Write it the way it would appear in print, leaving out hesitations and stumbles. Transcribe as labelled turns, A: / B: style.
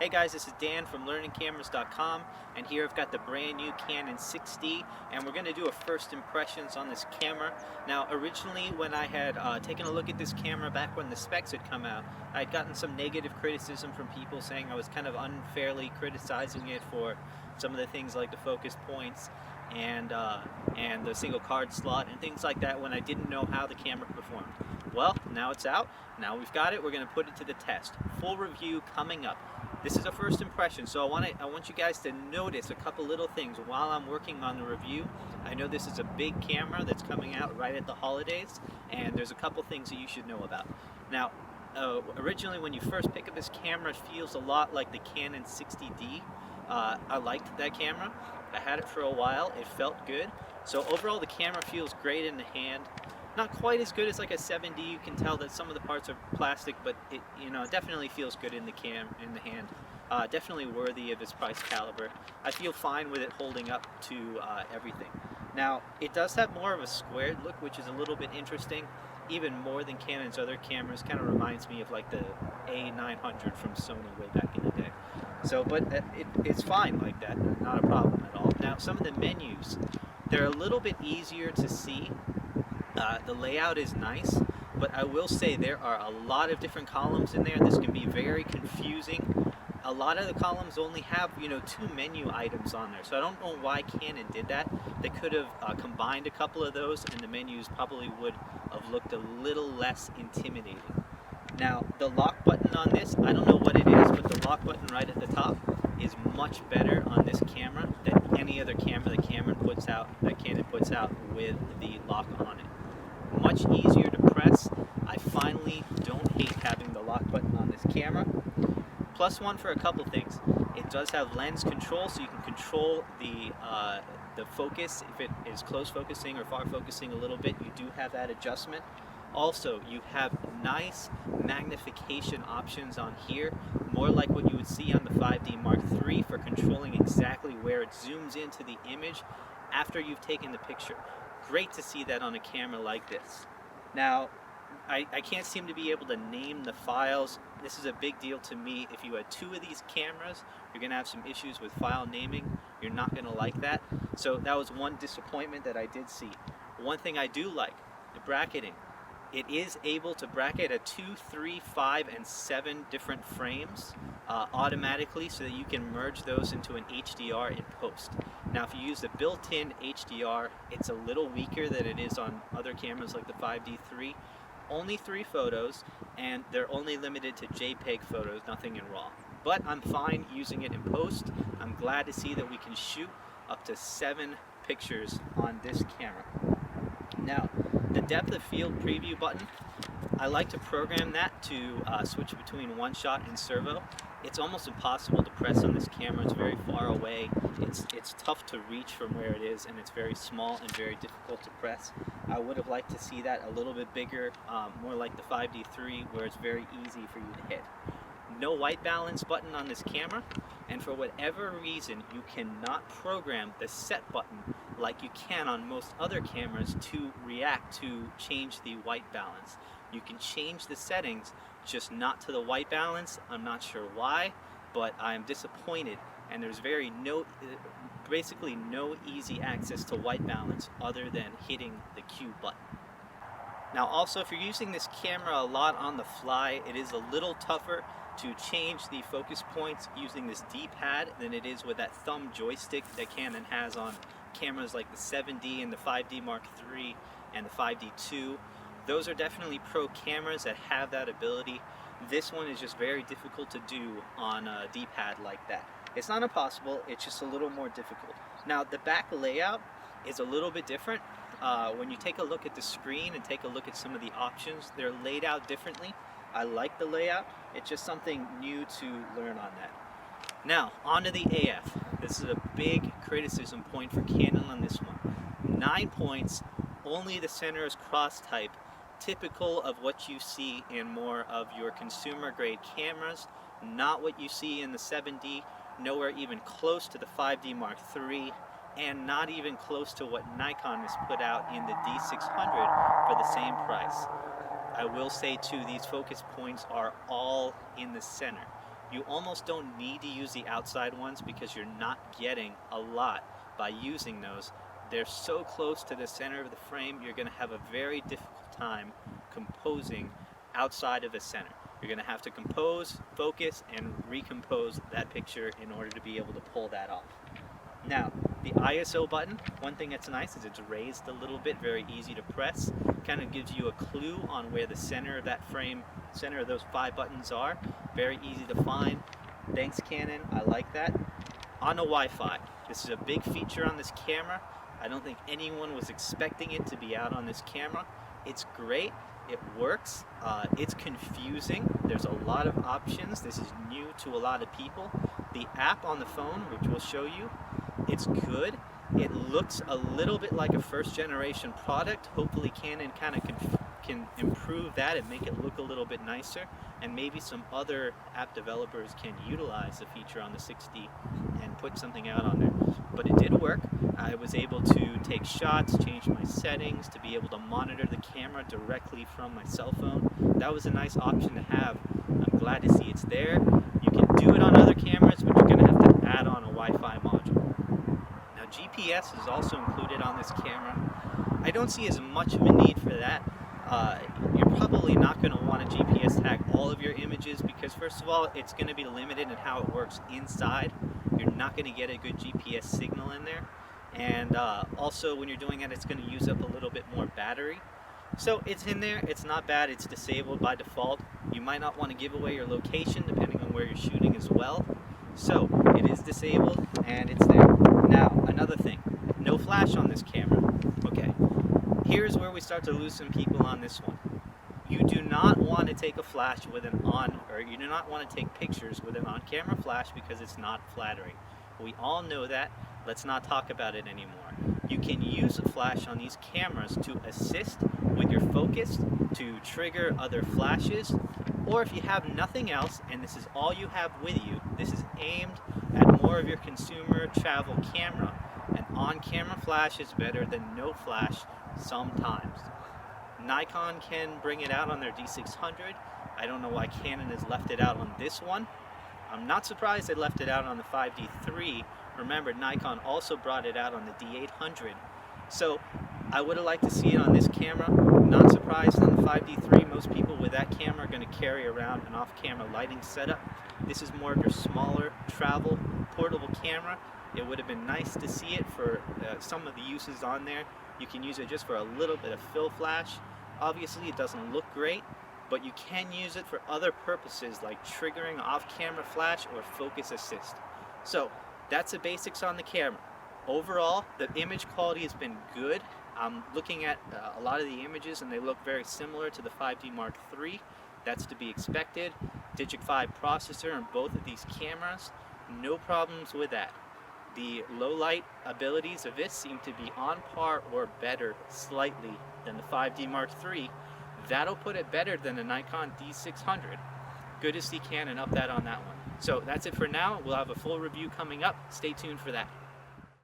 A: Hey guys, this is Dan from learningcameras.com, and here I've got the brand new Canon 6D, and we're going to do a first impressions on this camera. Now originally when I had taken a look at this camera back when the specs had come out, I had gotten some negative criticism from people saying I was kind of unfairly criticizing it for some of the things like the focus points and the single card slot and things like that when I didn't know how the camera performed. Well, now it's out, now we've got it, we're going to put it to the test. Full review coming up. This is a first impression, so I want you guys to notice a couple little things while I'm working on the review. I know this is a big camera that's coming out right at the holidays, and there's a couple things that you should know about. Now, originally when you first pick up this camera, it feels a lot like the Canon 60D. I liked that camera. I had it for a while. It felt good. So overall, the camera feels great in the hand. Not quite as good as like a 7D. You can tell that some of the parts are plastic, but it definitely feels good in the hand. Definitely worthy of its price caliber. I feel fine with it holding up to everything. Now it does have more of a squared look, which is a little bit interesting, even more than Canon's other cameras. Kind of reminds me of like the A900 from Sony way back in the day. So, but it's fine like that, not a problem at all. Now some of the menus, they're a little bit easier to see. The layout is nice, but I will say there are a lot of different columns in there. This can be very confusing. A lot of the columns only have, two menu items on there, so I don't know why Canon did that. They could have combined a couple of those, and the menus probably would have looked a little less intimidating. Now, the lock button on this, I don't know what it is, but the lock button right at the top is much better on this camera than any other camera that Canon puts out with the lock on it. Much easier to press. I finally don't hate having the lock button on this camera. Plus one for a couple things. It does have lens control, so you can control the focus. If it is close focusing or far focusing a little bit, you do have that adjustment. Also, you have nice magnification options on here, more like what you would see on the 5D Mark III for controlling exactly where it zooms into the image after you've taken the picture. Great to see that on a camera like this. Now, I can't seem to be able to name the files. This is a big deal to me. If you had two of these cameras, you're going to have some issues with file naming. You're not going to like that. So that was one disappointment that I did see. One thing I do like, the bracketing. It is able to bracket at 2, 3, 5, and 7 different frames automatically, so that you can merge those into an HDR in post. Now if you use the built-in HDR, it's a little weaker than it is on other cameras like the 5D III. Only 3 photos, and they're only limited to JPEG photos, nothing in RAW. But I'm fine using it in post. I'm glad to see that we can shoot up to 7 pictures on this camera. Now, the depth of field preview button, I like to program that to switch between one shot and servo. It's almost impossible to press on this camera. It's very far away. It's tough to reach from where it is, and it's very small and very difficult to press. I would have liked to see that a little bit bigger, more like the 5D III, where it's very easy for you to hit. No white balance button on this camera, and for whatever reason you cannot program the set button like you can on most other cameras to react to change the white balance. You can change the settings, just not to the white balance. I'm not sure why, but I'm disappointed, and there's basically no easy access to white balance other than hitting the Q button. Now also, if you're using this camera a lot on the fly, it is a little tougher to change the focus points using this D-pad than it is with that thumb joystick that Canon has on cameras like the 7D and the 5D Mark III and the 5D II. Those are definitely pro cameras that have that ability. This one is just very difficult to do on a D-pad like that. It's not impossible, it's just a little more difficult. Now the back layout is a little bit different. When you take a look at the screen and take a look at some of the options, they're laid out differently. I like the layout. It's just something new to learn on that. Now, onto the AF. This is a big criticism point for Canon on this one. 9 points, only the center is cross type, typical of what you see in more of your consumer grade cameras, not what you see in the 7D, nowhere even close to the 5D Mark III, and not even close to what Nikon has put out in the D600 for the same price. I will say too, these focus points are all in the center. You almost don't need to use the outside ones because you're not getting a lot by using those. They're so close to the center of the frame, you're going to have a very difficult time composing outside of the center. You're going to have to compose, focus, and recompose that picture in order to be able to pull that off. Now, the ISO button, one thing that's nice is it's raised a little bit, very easy to press. Kind of gives you a clue on where the center of that frame, center of those 5 buttons are. Very easy to find. Thanks, Canon, I like that. On the Wi-Fi, this is a big feature on this camera. I don't think anyone was expecting it to be out on this camera. It's great. It works. It's confusing. There's a lot of options. This is new to a lot of people. The app on the phone, which we'll show you, it's good. It looks a little bit like a first generation product. Hopefully Canon kind of can improve that and make it look a little bit nicer, and maybe some other app developers can utilize the feature on the 60 and put something out on there. But it did work. I was able to take shots, change my settings to be able to monitor the camera directly from my cell phone. That was a nice option to have. I'm glad to see it's there. You can do it on other cameras, but you're going to have to add on a Wi-Fi module. Now GPS is also included on this camera. I don't see as much of a need for that. You're probably not going to want to GPS tag all of your images because, first of all, it's going to be limited in how it works inside. You're not going to get a good GPS signal in there, and also when you're doing it, it's going to use up a little bit more battery. So it's in there, it's not bad, it's disabled by default. You might not want to give away your location depending on where you're shooting as well. So it is disabled and it's there. Now, another thing, no flash on this camera. Okay, here's where we start to lose some people on this one. You do not want to take a flash with an you do not want to take pictures with an on-camera flash because it's not flattering. We all know that. Let's not talk about it anymore. You can use a flash on these cameras to assist with your focus, to trigger other flashes, or if you have nothing else and this is all you have with you, this is aimed at more of your consumer travel camera. An on-camera flash is better than no flash sometimes. Nikon can bring it out on their D600. I don't know why Canon has left it out on this one. I'm not surprised they left it out on the 5D3. Remember, Nikon also brought it out on the D800. So I would have liked to see it on this camera. Not surprised on the 5D3. Most people with that camera are going to carry around an off-camera lighting setup. This is more of your smaller travel portable camera. It would have been nice to see it for some of the uses on there. You can use it just for a little bit of fill flash. Obviously it doesn't look great, but you can use it for other purposes like triggering off-camera flash or focus assist. So that's the basics on the camera. Overall, the image quality has been good. I'm looking at a lot of the images and they look very similar to the 5D Mark III. That's to be expected. Digic 5 processor in both of these cameras. No problems with that. The low light abilities of this seem to be on par or better slightly than the 5D Mark III. That'll put it better than the Nikon D600. Good to see Canon up that on that one. So that's it for now. We'll have a full review coming up. Stay tuned for that.